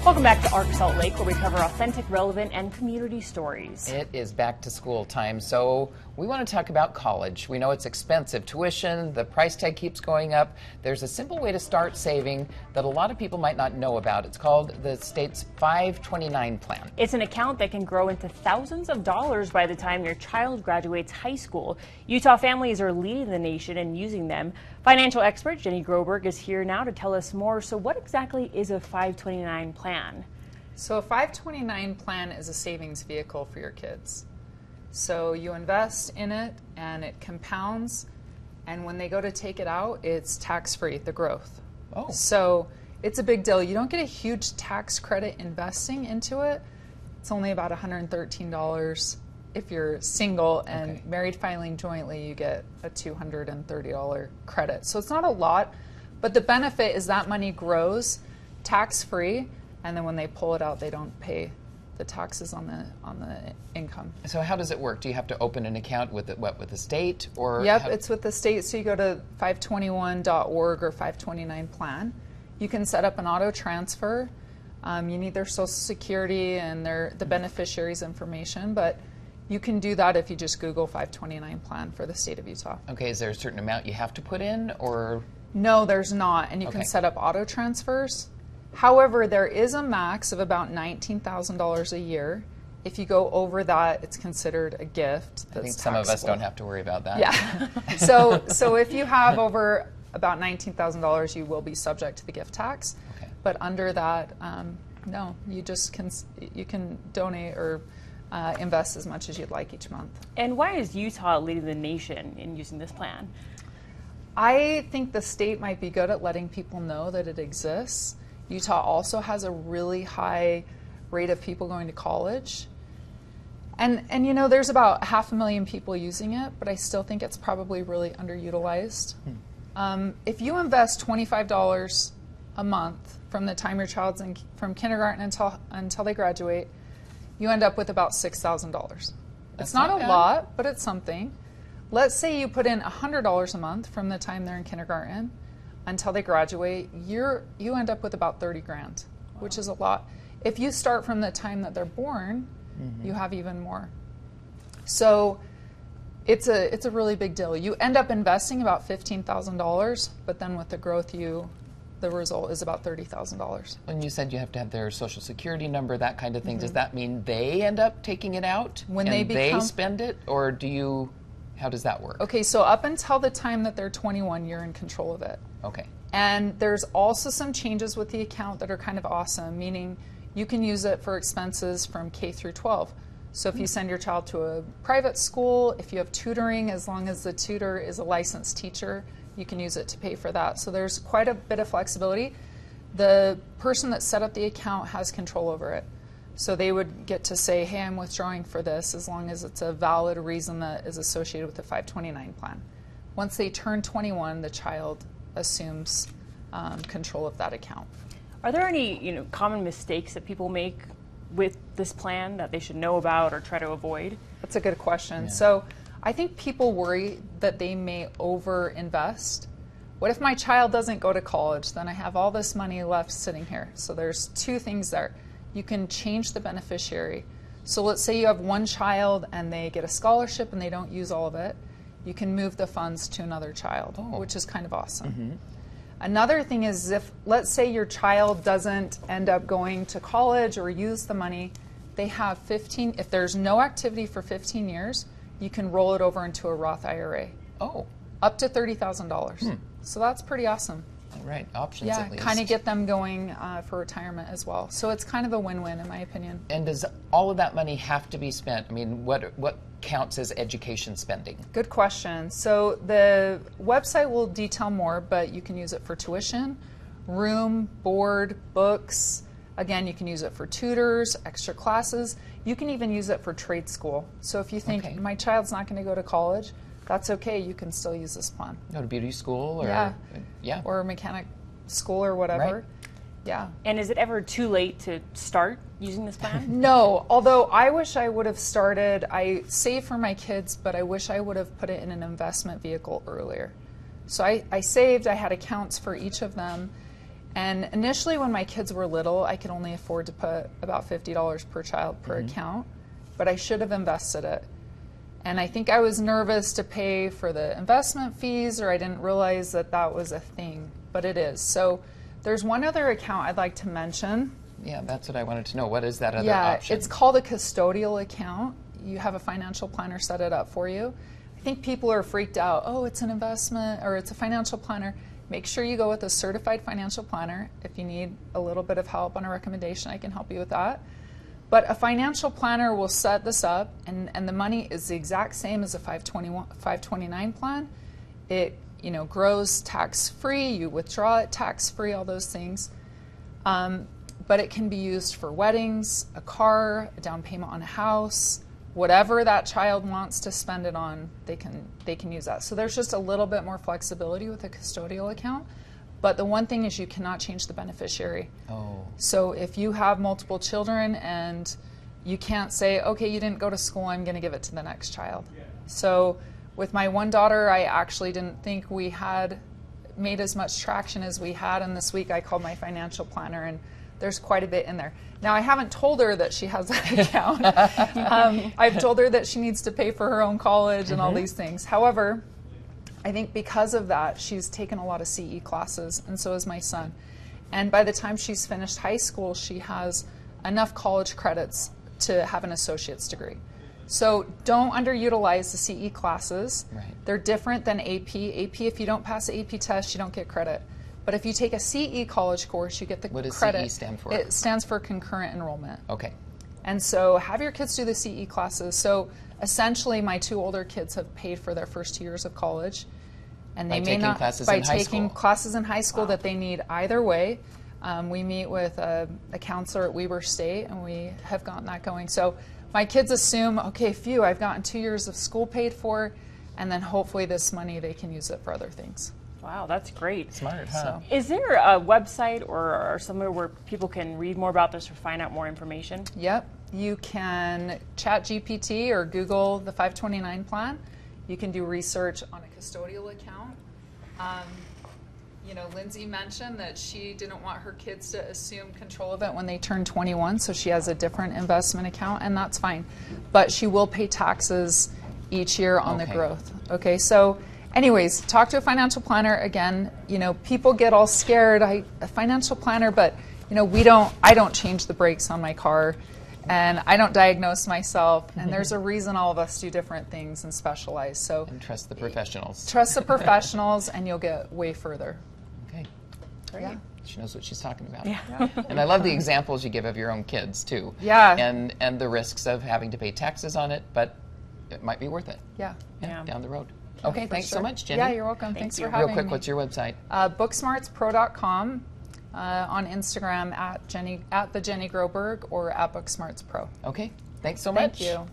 Welcome back to Arc Salt Lake, where we cover authentic, relevant, and community stories. It is back to school time, so we want to talk about college. We know it's expensive. Tuition, the price tag keeps going up. There's a simple way to start saving that a lot of people might not know about. It's called the state's 529 plan. It's an account that can grow into thousands of dollars by the time your child graduates high school. Utah families are leading the nation in using them. Financial expert Jenny Groberg is here now to tell us more. So what exactly is a 529 plan? So a 529 plan is a savings vehicle for your kids. So you invest in it and it compounds, and when they go to take it out, it's tax-free, the growth. Oh. So it's a big deal. You don't get a huge tax credit investing into it. It's only about $113 if you're single, and married filing jointly, you get a $230 credit. So it's not a lot, but the benefit is that money grows tax-free, and then when they pull it out, they don't pay the taxes on the income. So how does it work? Do you have to open an account with the state, or? Yep, it's with the state. So you go to 521.org or 529 plan. You can set up an auto transfer. You need their social security and the beneficiary's information, but you can do that if you just Google 529 plan for the state of Utah. Okay, is there a certain amount you have to put in, or? No, there's not, and you can set up auto transfers. However, there is a max of about $19,000 a year. If you go over that, it's considered a gift. That's I think some taxable. of us don't have to worry about that. Yeah. So if you have over about $19,000, you will be subject to the gift tax. Okay. But under that, no, you can donate or invest as much as you'd like each month. And why is Utah leading the nation in using this plan? I think the state might be good at letting people know that it exists. Utah also has a really high rate of people going to college. And you know, there's about 500,000 people using it, but I still think it's probably really underutilized. If you invest $25 a month from the time your child's from kindergarten until they graduate, you end up with about $6,000. It's not a lot, but it's something. Let's say you put in $100 a month from the time they're in kindergarten until they graduate, you end up with about 30 grand, which is a lot. If you start from the time that they're born, you have even more. So it's a really big deal. You end up investing about $15,000, but then with the growth, the result is about $30,000. When you said you have to have their social security number, that kind of thing, does that mean they end up taking it out when and they spend it, or how does that work? Okay, so up until the time that they're 21, you're in control of it. Okay. And there's also some changes with the account that are kind of awesome, meaning you can use it for expenses from K through 12. So if you send your child to a private school, if you have tutoring, as long as the tutor is a licensed teacher, you can use it to pay for that. So there's quite a bit of flexibility. The person that set up the account has control over it. So they would get to say, hey, I'm withdrawing for this, as long as it's a valid reason that is associated with the 529 plan. Once they turn 21, the child assumes control of that account. Are there any common mistakes that people make with this plan that they should know about or try to avoid? That's a good question. Yeah. So I think people worry that they may over-invest. What if my child doesn't go to college? Then I have all this money left sitting here. So there's two things there. You can change the beneficiary. So let's say you have one child and they get a scholarship and they don't use all of it. You can move the funds to another child, which is kind of awesome. Another thing is, let's say your child doesn't end up going to college or use the money, they have if there's no activity for 15 years, you can roll it over into a Roth IRA. Oh. Up to $30,000. So that's pretty awesome. All right, options at least. Yeah, kind of get them going for retirement as well. So it's kind of a win-win in my opinion. And does all of that money have to be spent? I mean, what counts as education spending? Good question. So the website will detail more, but you can use it for tuition, room, board, books. Again, you can use it for tutors, extra classes. You can even use it for trade school. So if you think my child's not going to go to college, that's okay. You can still use this plan. Go to beauty school or or a mechanic school or whatever. Right. Yeah. And is it ever too late to start using this plan? No, although I wish I would have started. I save for my kids, but I wish I would have put it in an investment vehicle earlier. So I saved, I had accounts for each of them, And initially when my kids were little, I could only afford to put about $50 per child per account, but I should have invested it. And I think I was nervous to pay for the investment fees, or I didn't realize that that was a thing, but it is. So there's one other account I'd like to mention. Yeah, that's what I wanted to know. What is that other option? Yeah, it's called a custodial account. You have a financial planner set it up for you. I think people are freaked out. Oh, it's an investment or it's a financial planner. Make sure you go with a certified financial planner. If you need a little bit of help on a recommendation, I can help you with that. But a financial planner will set this up, and the money is the exact same as a 529 plan. It grows tax-free. You withdraw it tax-free, all those things. But it can be used for weddings, a car, a down payment on a house, whatever that child wants to spend it on, they can use that. So there's just a little bit more flexibility with a custodial account. But the one thing is you cannot change the beneficiary. Oh. So if you have multiple children and you can't say, okay, you didn't go to school, I'm going to give it to the next child. So with my one daughter, I actually didn't think we had made as much traction as we had. And this week I called my financial planner, and there's quite a bit in there. Now, I haven't told her that she has that account. I've told her that she needs to pay for her own college and all these things. However, I think because of that, she's taken a lot of CE classes, and so has my son. And by the time she's finished high school, she has enough college credits to have an associate's degree. So don't underutilize the CE classes. Right. They're different than AP. AP, if you don't pass the AP test, you don't get credit. But if you take a CE college course, you get the credit. What does CE stand for? It stands for concurrent enrollment. Okay. And so have your kids do the CE classes. So essentially, my two older kids have paid for their first 2 years of college. And they may not, by taking classes in high school that they need either way. We meet with a counselor at Weber State, and we have gotten that going. So my kids assume, okay, phew, I've gotten 2 years of school paid for, and then hopefully this money, they can use it for other things. Wow, that's great. Smart, huh? So, Is there a website or somewhere where people can read more about this or find out more information? yep. You can chat GPT or Google the 529 plan. You can do research on a custodial account. Lindsay mentioned that she didn't want her kids to assume control of it when they turn 21, so she has a different investment account, and that's fine. But she will pay taxes each year on the growth. Okay, so anyways, talk to a financial planner. Again, people get all scared. A financial planner, but I don't change the brakes on my car, and I don't diagnose myself. And there's a reason all of us do different things and specialize. So And trust the professionals. trust the professionals, and you'll get way further. Okay. Great. Yeah. She knows what she's talking about. Yeah. And I love the examples you give of your own kids too. Yeah. And the risks of having to pay taxes on it, but it might be worth it. Yeah. Yeah. Down the road. Okay, thanks so much, Jenny. Yeah, you're welcome. Thanks you. for having Real quick, me. what's your website? Booksmartspro.com, on Instagram at the Jenny Groberg, or at Booksmartspro. Okay, thanks so much. Thank you.